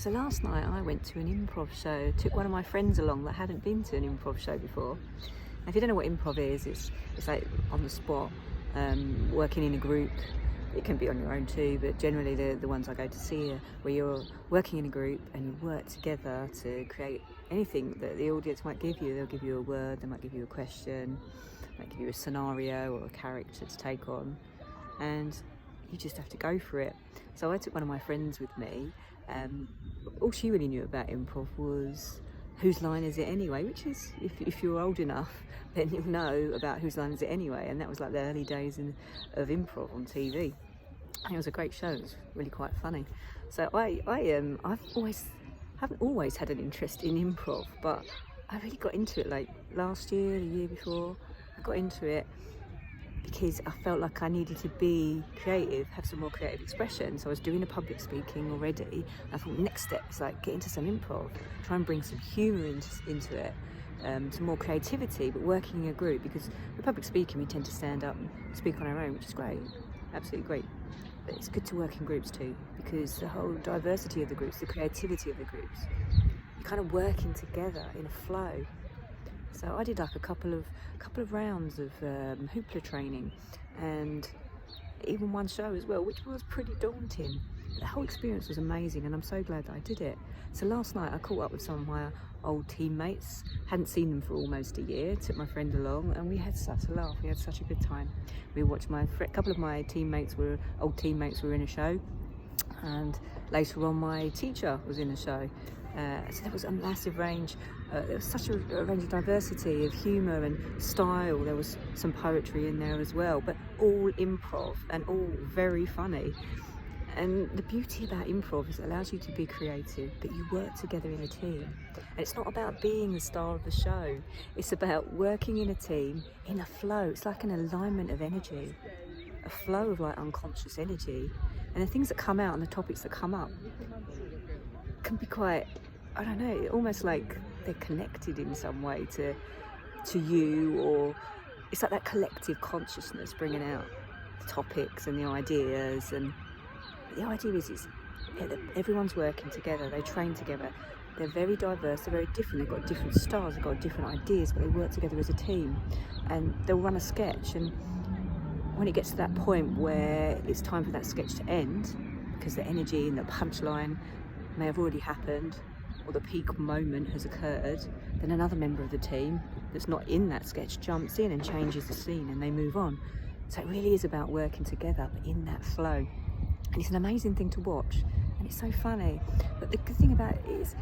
So last night I went to an improv show, took one of my friends along that hadn't been to an improv show before. And if you don't know what improv is, it's like on the spot, working in a group. It can be on your own too, but generally the ones I go to see are where you're working in a group and you work together to create anything that the audience might give you. They'll give you a word, they might give you a question, they might give you a scenario or a character to take on, and you just have to go for it. So I took one of my friends with me. All she really knew about improv was Whose Line Is It Anyway, which is, if you're old enough, then you'll know about Whose Line Is It Anyway, and that was like the early days of improv on TV. And it was a great show. It was really quite funny. So haven't always had an interest in improv, but I really got into it like last year, the year before. I got into it because I felt like I needed to be creative, have some more creative expression. So I was doing a public speaking already. I thought next step is like get into some improv, try and bring some humour into it, some more creativity, but working in a group, because with public speaking we tend to stand up and speak on our own, which is great, absolutely great. But it's good to work in groups too, because the whole diversity of the groups, the creativity of the groups, you're kind of working together in a flow. So I did like a couple of rounds of hoopla training, and even one show as well, which was pretty daunting. The whole experience was amazing, and I'm so glad that I did it. So last night I caught up with some of my old teammates. Hadn't seen them for almost a year. Took my friend along, and we had such a laugh. We had such a good time. We watched a couple of my old teammates were in a show, and later on my teacher was in a show. So there was a massive range. There was such a range of diversity of humour and style. There was some poetry in there as well, but all improv and all very funny. And the beauty about improv is it allows you to be creative, but you work together in a team. And it's not about being the star of the show. It's about working in a team, in a flow. It's like an alignment of energy, a flow of like unconscious energy. And the things that come out and the topics that come up can be quite, I don't know, almost like they're connected in some way to you, or it's like that collective consciousness bringing out the topics and the ideas. And the idea is everyone's working together, they train together, they're very diverse, they're very different, they've got different styles, they've got different ideas, but they work together as a team, and they'll run a sketch. And when it gets to that point where it's time for that sketch to end, because the energy and the punchline may have already happened, or the peak moment has occurred, then another member of the team that's not in that sketch jumps in and changes the scene, and they move on. So it really is about working together, but in that flow. And it's an amazing thing to watch, and it's so funny. But the good thing about it is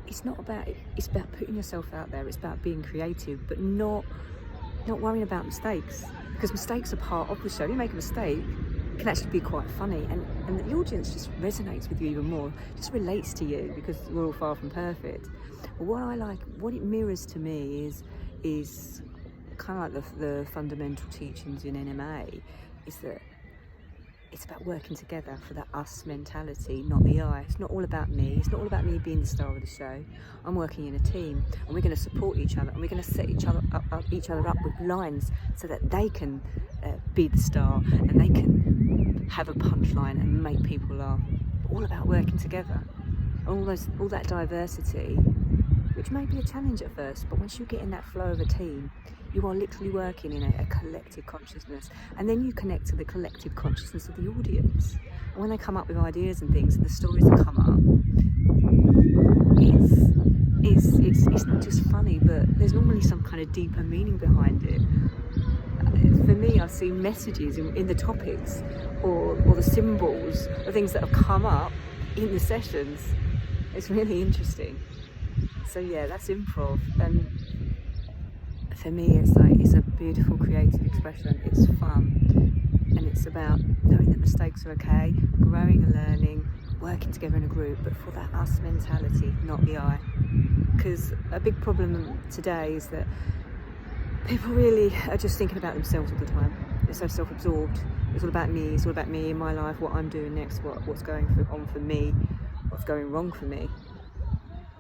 it's about putting yourself out there. It's about being creative, but not worrying about mistakes, because mistakes are part of the show. You make a mistake, it can actually be quite funny, and the audience just resonates with you even more, just relates to you, because we're all far from perfect. But what I like, what it mirrors to me is kind of like the fundamental teachings in NMA, is that it's about working together for that us mentality, not the I. It's not all about me. It's not all about me being the star of the show. I'm working in a team, and we're going to support each other, and we're going to set each other up with lines so that they can be the star, and they can have a punchline and make people laugh. All about working together. All that diversity, which may be a challenge at first, but once you get in that flow of a team, you are literally working in a collective consciousness, and then you connect to the collective consciousness of the audience. And when they come up with ideas and things, and the stories that come up, it's not just funny, but there's normally some kind of deeper meaning behind it. For me, I've seen messages in the topics or the symbols of things that have come up in the sessions. It's really interesting. So yeah, that's improv, and for me it's a beautiful creative expression. It's fun, and it's about knowing that mistakes are okay, growing and learning, working together in a group, but for that us mentality, not the I. Because a big problem today is that people really are just thinking about themselves all the time. They're so self-absorbed. It's all about me. It's all about me in my life, what I'm doing next, what's going on for me, what's going wrong for me.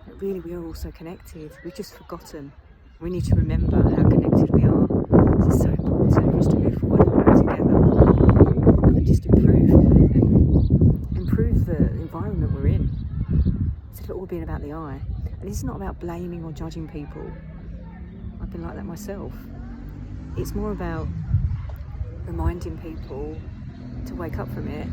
But really, we are all so connected. We've just forgotten. We need to remember how connected we are. It's so important for us to move forward and work together, and just improve the environment we're in. instead of it all being about the I. And it's not about blaming or judging people. I've been like that myself. It's more about reminding people to wake up from it,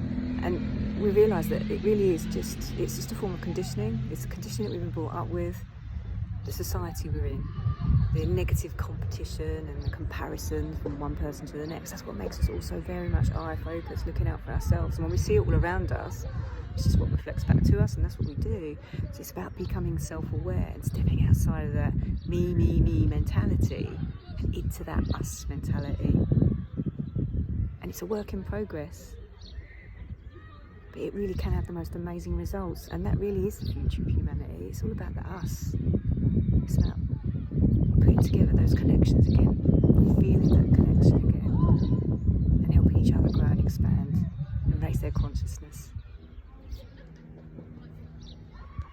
and we realise that it really is it's just a form of conditioning. It's the conditioning that we've been brought up with, the society we're in, the negative competition and the comparison from one person to the next. That's what makes us all so very much I focused, looking out for ourselves. And when we see it all around us, it's just what reflects back to us, and that's what we do. So it's about becoming self-aware and stepping outside of that me mentality and into that us mentality. And it's a work in progress, but it really can have the most amazing results, and that really is the future of humanity. It's all about the us. It's about putting together those connections again, feeling that connection again, and helping each other grow and expand and raise their consciousness.